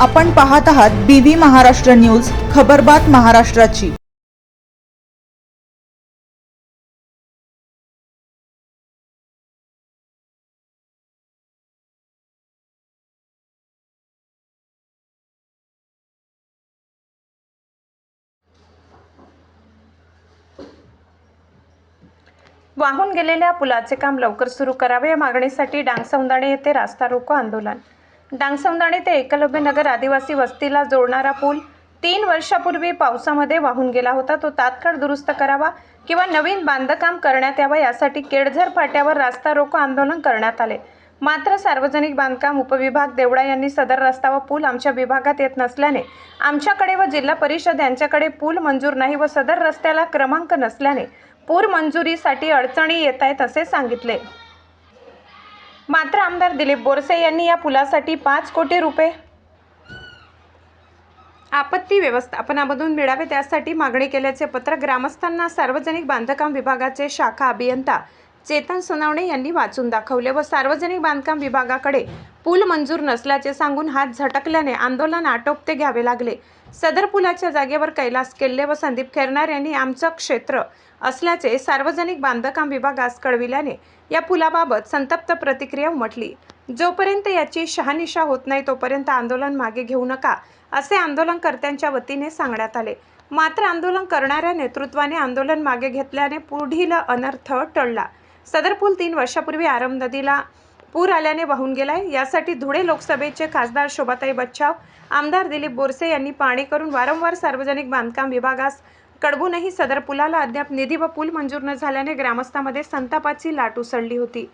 आपण पाहत आहात BV महाराष्ट्र न्यूज, खबरबात महाराष्ट्राची। वाहून गेलेल्या पुलाचे काम लवकर सुरू करावे या मागणीसाठी डांगसौंदाणे येथे रास्ता रोको आंदोलन। डांगसौंदाणे ते एकलव्य नगर आदिवासी वस्तीला जोडणारा पूल 3 वर्षापूर्वी पावसामध्ये वाहून गेला होता। तो तात्काळ दुरुस्त करावा किंवा नवीन बांधकाम करण्यात यावा यासाठी केडझर फाट्यावर रास्ता रोको आंदोलन करण्यात आले। मात्र सार्वजनिक बांधकाम उपविभाग देवडा यांनी सदर रस्ता व पूल आमच्या विभागात येत नसल्याने आमच्याकडे व जिल्हा परिषद यांच्याकडे पूल मंजूर नाही व सदर रस्त्याला क्रमांक नसल्याने पूर मंजुरीसाठी अडचणी येत आहेत असे सांगितले। मात्र आमदार दिलीप बोरसे यांनी या पुलासाठी 5 कोटी रुपये आपत्ती व्यवस्थापनामधून मिळावे त्यासाठी मागणी केल्याचे पत्र ग्रामस्थांना सार्वजनिक बांधकाम विभागाचे शाखा अभियंता चेतन सोनवणे यांनी वाचून दाखवले व सार्वजनिक बांधकाम विभागाकडे पूल मंजूर नसल्याचे सांगून हात झटकल्याने आंदोलन आटोपते घ्यावे लागले। सदर पुलाच्या जागेवर कैलास केल्ले व संदीप खेरनार यांनी आमचं क्षेत्र असल्याचे सार्वजनिक बांधकाम विभागास कळविल्याने या पुलाबाबत संतप्त प्रतिक्रिया उमटली। जोपर्यंत याची शहानिशा होत नाही तोपर्यंत आंदोलन मागे घेऊ नका असे आंदोलनकर्त्यांच्या वतीने सांगण्यात आले। मात्र आंदोलन करणाऱ्या नेतृत्वाने आंदोलन मागे घेतल्याने पुढील अनर्थ टळला। सदर पूल 3 वर्षापूर्वी आरम नदीला पूर आल्याने वाहून गेलाय। यासाठी धुळे लोकसभेचे खासदार शोभाताई बच्चाव, आमदार दिलीप बोरसे यांनी पाहणी करून वारंवार सार्वजनिक बांधकाम विभागास कळवूनही सदर पुलाला अद्याप निधी व पूल मंजूर न झाल्याने ग्रामस्थांमध्ये संतापाची लाट उसळली होती।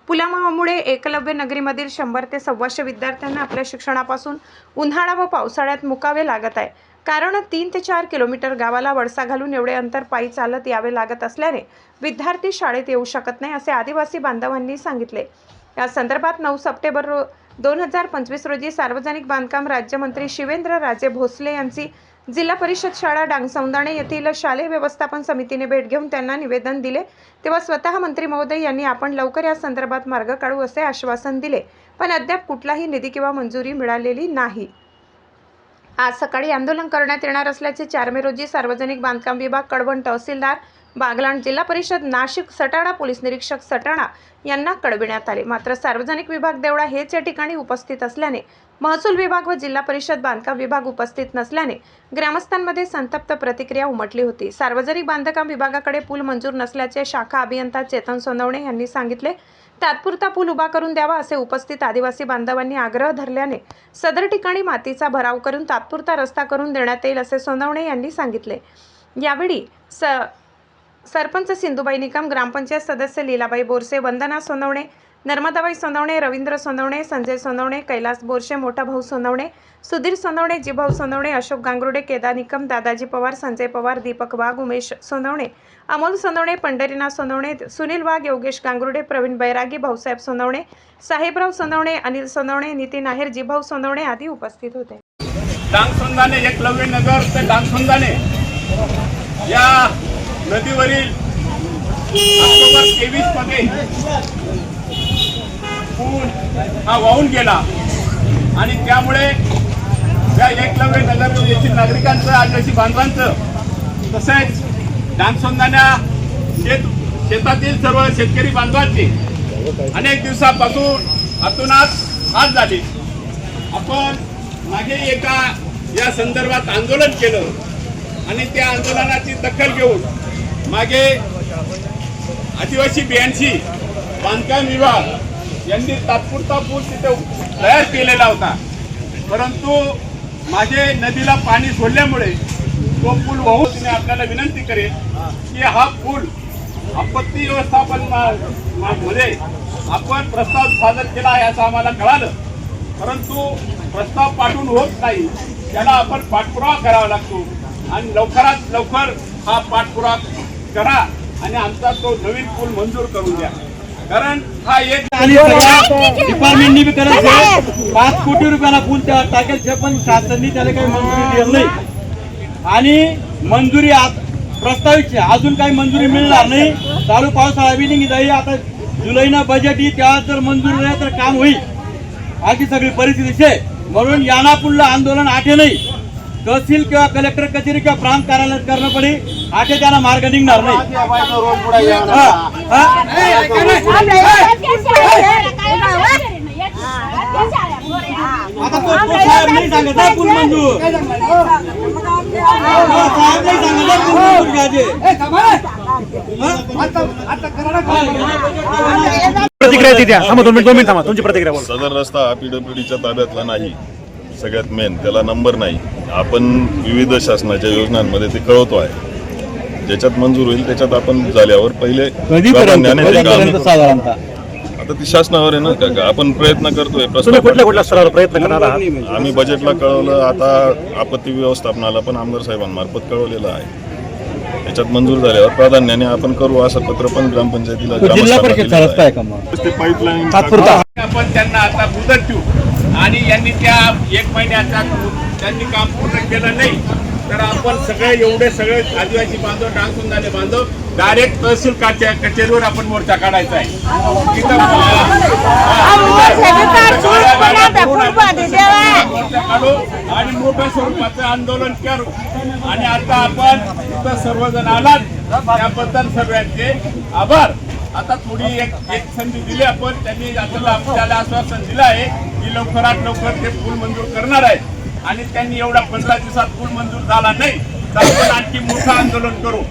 पुलामुळे एकलव्य नगरीमधील 100 ते 125 विद्यार्थ्यांना आपल्या शिक्षणापासून उन्हाळा व पावसाळ्यात मुकावे लागत आहे। कारण 3 ते 4 किलोमीटर गावाला वळसा घालून एवढे अंतर पायी चालत यावे लागत असल्याने विद्यार्थी शाळेत येऊ शकत नाही असे आदिवासी बांधवांनी सांगितले। या संदर्भात 9 सप्टेंबर 2025 रोजी सार्वजनिक बांधकाम राज्यमंत्री शिवेंद्रराजे भोसले यांची जिल्हा परिषद शाळा डांगसौंदाणे येथील शालेय व्यवस्थापन समितीने भेट घेऊन त्यांना निवेदन दिले। तेव्हा स्वतः मंत्री महोदय यांनी आपण लवकर या संदर्भात मार्ग काढू असे आश्वासन दिले, पण अद्याप कुठलाही निधी किंवा मंजुरी मिळालेली नाही। आज सकाळी आंदोलन करण्यात येणार असल्याचे 4 मे रोजी सार्वजनिक बांधकाम विभाग कळवण तहसीलदार बागलाण, जिल्हा परिषद नाशिक, सटाणा पोलीस निरीक्षक सटाणा यांना कळविण्यात आले। मात्र सार्वजनिक विभाग देवळा हेच या ठिकाणी उपस्थित असल्याने महसूल विभाग व जिल्हा परिषद बांधकाम विभाग उपस्थित नसल्याने ग्रामस्थांमध्ये संतप्त प्रतिक्रिया उमटली होती। सार्वजनिक बांधकाम विभागाकडे पूल मंजूर नसल्याचे शाखा अभियंता चेतन सोनवणे यांनी सांगितले। तात्पुरता पूल उभा करून द्यावा असे उपस्थित आदिवासी बांधवांनी आग्रह धरल्याने सदर ठिकाणी मातीचा भराव करून तात्पुरता रस्ता करून देण्यात येईल असे सोनवणे यांनी सांगितले। यावेळी सरपंच सिंधुबाई निकम, ग्रामपंचायत सदस्य लीलाबाई बोरसे, वंदना सोनवणे, नर्मदाबाई सोनवणे, रवींद्र सोनवणे, संजय सोनवणे, कैलास बोरसे, मोठा भाऊ सोनवणे, सुधीर सोनवणे, जीभाऊ सोनवणे, अशोक गांगुर्डे, केदार निकम, दादाजी पवार, संजय पवार, दीपक वाघ, उमेश सोनवणे, अमोल सोनवणे, पंढरीनाथ सोनवणे, सुनील वाघ, योगेश गांगुर्डे, प्रवीण बैरागी, भाऊसाहेब सोनवणे, साहेबराव सोनवणे, अनिल सोनवणे, नितीन आहेर, जीभाऊ सोनवणे आदी उपस्थित होते। डांगसौंदाणे एकलव्य नगर ते डांगसौंदाणे या नदीवरील ऑक्टोबर 23 मध्ये पूल हा वाहून गेला आणि त्यामुळे या एकलव्य नगर येथील नागरिकांचं, आदिवासी बांधवांचं तसेच डांगसौंदाण्या शेतातील सर्व शेतकरी बांधवांची अनेक दिवसापासून अतोनात हाल झाली। आपण मागे एका या संदर्भात आंदोलन केलं आणि त्या आंदोलनाची दखल घेऊन मागे आदिवासी बियांची बांधकाम विभाग यांनी तात्पुरता पूल तिथे तयार केलेला होता, परंतु माझे नदीला पाणी सोडल्यामुळे तो पूल वाहून तिने आपल्याला विनंती करेल की हा पूल आपत्ती व्यवस्थापन मध्ये आपण प्रस्ताव सादर केला आहे असं आम्हाला कळालं, परंतु प्रस्ताव पाठवून होत नाही, त्याला आपण पाठपुरावा करावा लागतो आणि लवकरात लवकर हा पाठपुरावा करा आणि आमचा तो नवीन पूल मंजूर करून द्या। कारण हा एक डिपार्टमेंटनी बी करायचं 5 कोटी रुपयाला पूल टाकायचे, पण शासनाने त्याला काही मंजुरी दिली नाही आणि मंजुरी प्रस्तावित अजून काही मंजुरी मिळणार नाही। चालू पावसाळा बी नाही जाई, आता जुलैना बजेट ही, त्या जर मंजुरी नाही तर काम होईल, अशी सगळी परिस्थिती आहे। म्हणून याना पुढलं आंदोलन आठे नाही, तहसील किंवा कलेक्टर कचेरी किंवा प्रांत कार्यालयात करणं पडे, आठे त्याला मार्ग निघणार नाही. आता तो साहेब नाही सांगत आहे पूल मंजूर, साहेब नाही सांगत आहे पूल मंजूर घ्यायचे. प्रतिक्रिया ती द्या. थांबा 2 मिनिट थांबा, तुमची प्रतिक्रिया बोला. सदर रस्ता हा पीडब्ल्यूडीच्या ताब्यातला नाही, सगळ्यात मेन त्याला नंबर नाही. आपण विविध शासनाच्या योजनांमध्ये ते कळवतो आहे, ज्याच्यात मंजूर होईल त्याच्यात आपण झाल्यावर पहिले प्राधान्याने ते काम. साधारणतः आता ती शासनावर आहे ना काका, आपण प्रयत्न करतोय. तुम्ही कुठल्या स्तरावर प्रयत्न करणार आहात? आम्ही बजेटला कळवलं, आता आपत्ती व्यवस्थापनाला पण आमदार साहेबांमार्फत कळवलेलं आहे. त्याच्यात मंजूर झाल्यावर प्राधान्याने आपण करू असं पत्र पण ग्रामपंचायतीला जिल्हा परिषद रस्ता आहे का मग ते पाईपलाईन तात्पुरता आपण त्यांना आता मुदत देऊ आणि यांनी त्या 1 महिन्याचा त्यांनी काम पूर्ण केलं नाही तर आपण एवढे सगळे आदिवासी बांधव, डांगसुंदाने बांधव डायरेक्ट तहसील कचेरीवर आपण मोर्चा काढायचा आहे. तिथं मोर्चा काढू आणि मोठ्या स्वरूपाचं आंदोलन करू. आणि आता आपण तिथं सर्वजण आलात त्याबद्दल सर्वांचे आभार. आता थोडी एक संधी दिली आपण, त्यांनी आपल्याला आश्वासन दिलं आहे की लवकरात लवकर ते पूल मंजूर करणार आहे. आणि त्यांनी एवढा 15 दिवसात पूल मंजूर झाला नाही तर आपण आणखी मोठं आंदोलन करू.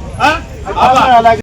आभार.